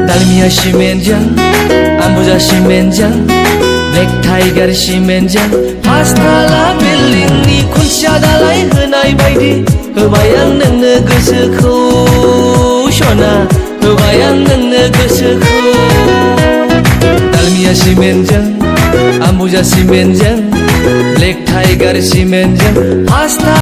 달미야 시멘장 암부자 시멘장 블랙 타이거 시멘장 파스타라 빌링니 콘샤달라이 होनाय बायदि होबाय आं नोंनो गोसोखौ सना होबाय आं नोंनो गोसोखौ 달미야 시멘장 암부자 시멘장 블랙 타이거 시멘장 파스타